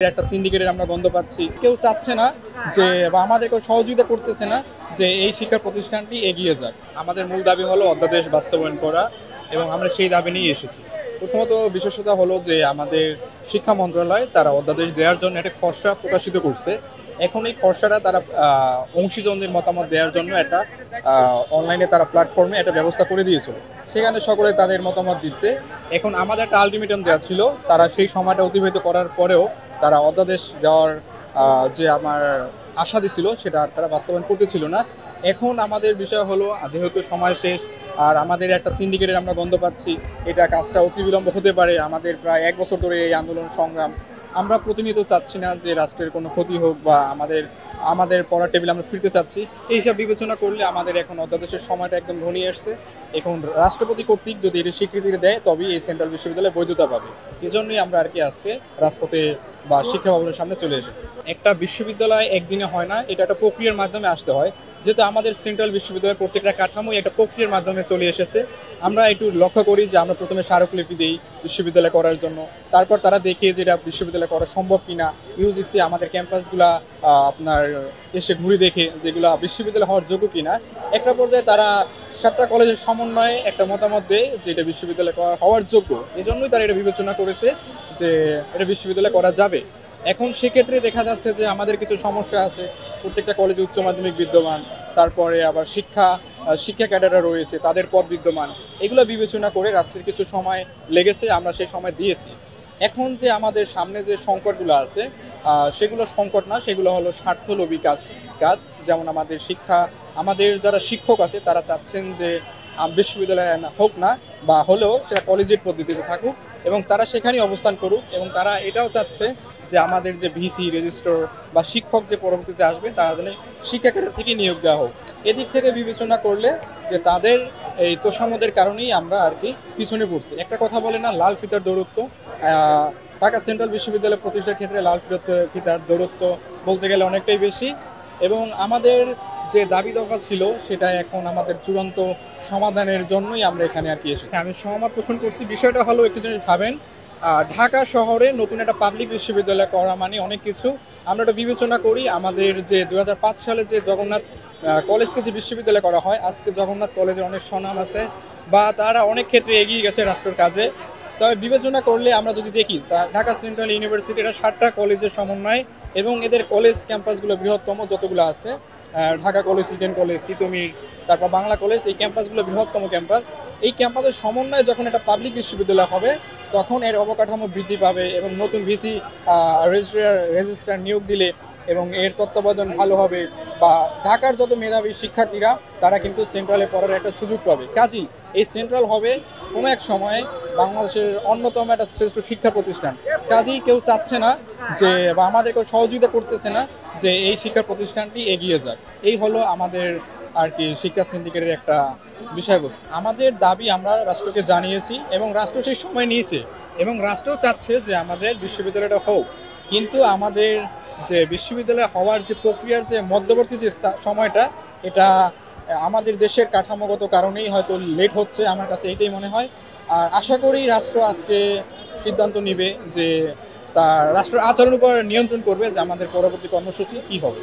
একটা সিন্ডিকেটের আমরা গন্ধ পাচ্ছি। কেউ চাচ্ছে না যে বা আমাদের কেউ সহযোগিতা করতেছে না যে এই শিক্ষা প্রতিষ্ঠানটি এগিয়ে যাক। আমাদের মূল দাবি হলো অধ্যাদেশ বাস্তবায়ন করা এবং আমরা সেই দাবি নিয়ে এসেছি। প্রথমত বিশেষতা হলো যে আমাদের শিক্ষা মন্ত্রণালয় তারা অধ্যাদেশ দেওয়ার জন্য একটা খসড়া প্রকাশিত করছে। এখন এই খসড়াটা তারা অংশীজনদের মতামত দেওয়ার জন্য একটা অনলাইনে তারা প্ল্যাটফর্মে একটা ব্যবস্থা করে দিয়েছিল। সেখানে সকলে তাদের মতামত দিচ্ছে। এখন আমাদের একটা আলটিমেটাম দেওয়া ছিল, তারা সেই সময়টা অতিবাহিত করার পরেও তারা অধ্যাদেশ দেওয়ার যে আমার আশা দিছিল সেটা তারা বাস্তবায়ন করতেছিল না। এখন আমাদের বিষয় হলো যেহেতু সময় শেষ আর আমাদের একটা সিন্ডিকেটের আমরা গন্ধ পাচ্ছি, এটা কাজটা অতি বিলম্ব হতে পারে। আমাদের প্রায় 1 বছর ধরে এই আন্দোলন সংগ্রাম, আমরা প্রতিনিয়ত চাচ্ছি না যে রাষ্ট্রের কোনো ক্ষতি হোক বা আমাদের আমাদের পড়ার টেবিলে আমরা ফিরতে চাচ্ছি। এই হিসাব বিবেচনা করলে আমাদের এখন অধ্যাদেশের সময়টা একদম ঘনিয়ে আসছে। এখন রাষ্ট্রপতি কর্তৃক যদি এটি স্বীকৃতি দেয় তবেই এই সেন্ট্রাল বিশ্ববিদ্যালয় বৈধতা পাবে। এজন্যই আমরা আর কি আজকে রাজপথে বা শিক্ষা ভবনের সামনে চলে এসেছি। একটা বিশ্ববিদ্যালয় একদিনে হয় না, এটা একটা প্রক্রিয়ার মাধ্যমে আসতে হয়। যেহেতু আমাদের সেন্ট্রাল বিশ্ববিদ্যালয়ের প্রত্যেকটা কাঠামোই একটা প্রক্রিয়ার মাধ্যমে চলে এসেছে। আমরা একটু লক্ষ্য করি যে আমরা প্রথমে স্মারকলিপি দিই বিশ্ববিদ্যালয় করার জন্য, তারপর তারা দেখে যে এটা বিশ্ববিদ্যালয় করা সম্ভব কিনা। ইউজিসি আমাদের ক্যাম্পাসগুলা আপনার এসে ঘুরে দেখে যেগুলো বিশ্ববিদ্যালয় হওয়ার যোগ্য কিনা। একটা পর্যায়ে তারা 7টা কলেজের সমন্বয়ে একটা মতামত দেয় যে এটা বিশ্ববিদ্যালয় হওয়ার যোগ্য। এজন্যই তারা এটা বিবেচনা করেছে যে এটা বিশ্ববিদ্যালয় করা যাবে। এখন সেক্ষেত্রে দেখা যাচ্ছে যে আমাদের কিছু সমস্যা আছে। প্রত্যেকটা কলেজে উচ্চ মাধ্যমিক বিদ্যমান, তারপরে আবার শিক্ষা ক্যাডাররা রয়েছে, তাদের পদ বিদ্যমান। এগুলো বিবেচনা করে রাষ্ট্রের কিছু সময় লেগেছে, আমরা সেই সময় দিয়েছি। এখন যে আমাদের সামনে যে সংকটগুলো আছে সেগুলো সংকট না, সেগুলো হলো স্বার্থলোভী কাজ। যেমন আমাদের যারা শিক্ষক আছে তারা চাচ্ছেন যে বিশ্ববিদ্যালয় হোক না, বা হলেও সেটা কলেজের পদ্ধতিতে থাকুক এবং তারা সেখানেই অবস্থান করুক। এবং তারা এটাও চাচ্ছে যে আমাদের যে ভিসি রেজিস্ট্রার বা শিক্ষক যে পরবর্তীতে আসবে তারা যেন শিক্ষা ক্যাডার থেকে নিয়োগ দেওয়া হোক। এদিক থেকে বিবেচনা করলে যে তাদের এই তোষামদের কারণেই আমরা আর কি পিছনে পড়ছি। একটা কথা বলে না, লাল ফিতার দৌরত্ব। ঢাকা সেন্ট্রাল বিশ্ববিদ্যালয় প্রতিষ্ঠার ক্ষেত্রে লাল ফিতার দৌরত্ব বলতে গেলে অনেকটাই বেশি। এবং আমাদের যে দাবি দফা ছিল সেটা এখন আমাদের চূড়ান্ত সমাধানের জন্যই আমরা এখানে আর কি এসেছি। আমি সহমত পোষণ করছি। বিষয়টা হলো একটু জিনিস ভাবেন, ঢাকা শহরে নতুন একটা পাবলিক বিশ্ববিদ্যালয় করা মানে অনেক কিছু। আমরা এটা বিবেচনা করি, আমাদের যে 2005 সালে যে জগন্নাথ কলেজকে যে বিশ্ববিদ্যালয় করা হয়, আজকে জগন্নাথ কলেজের অনেক সুনাম আছে বা তারা অনেক ক্ষেত্রে এগিয়ে গেছে রাষ্ট্রের কাজে। তবে বিবেচনা করলে আমরা যদি দেখি ঢাকা সেন্ট্রাল ইউনিভার্সিটি এটা 7টা কলেজের সমন্বয় এবং এদের কলেজ ক্যাম্পাসগুলো বৃহত্তম যতগুলো আছে। Dhaka college, Eden college, Titumir, তারপর বাংলা কলেজ, এই ক্যাম্পাসগুলো বৃহত্তম ক্যাম্পাস। এই ক্যাম্পাসের সমন্বয়ে যখন একটা পাবলিক বিশ্ববিদ্যালয় হবে তখন এর অবকাঠামো বৃদ্ধি পাবে এবং নতুন ভিসি রেজিস্ট্রার নিয়োগ দিলে এবং এর তত্ত্বাবধান ভালো হবে, বা ঢাকার যত মেধাবী শিক্ষার্থীরা তারা কিন্তু সেন্ট্রালে পড়ার একটা সুযোগ পাবে। কাজেই এই সেন্ট্রাল হবে কোনো এক সময়ে বাংলাদেশের অন্যতম একটা শ্রেষ্ঠ শিক্ষা প্রতিষ্ঠান। কাজেই কেউ চাচ্ছে না যে বা আমাদের কেউ সহযোগিতা করতেছে না যে এই শিক্ষা প্রতিষ্ঠানটি এগিয়ে যাক। এই হলো আমাদের আর কি শিক্ষা সিন্ডিকেটের একটা বিষয়বস্তু। আমাদের দাবি আমরা রাষ্ট্রকে জানিয়েছি এবং রাষ্ট্র সেই সময় নিয়েছে এবং রাষ্ট্রও চাচ্ছে যে আমাদের বিশ্ববিদ্যালয়টা হোক। কিন্তু আমাদের যে বিশ্ববিদ্যালয় হওয়ার যে প্রক্রিয়ার যে মধ্যবর্তী যে সময়টা, এটা আমাদের দেশের কাঠামোগত কারণেই হয়তো লেট হচ্ছে, আমার কাছে এটাই মনে হয়। আর আশা করি রাষ্ট্র আজকে সিদ্ধান্ত নেবে যে রাষ্ট্র আচরণ উপর নিয়ন্ত্রণ করবে যে আমাদের পরবর্তী কর্মসূচি কী হবে।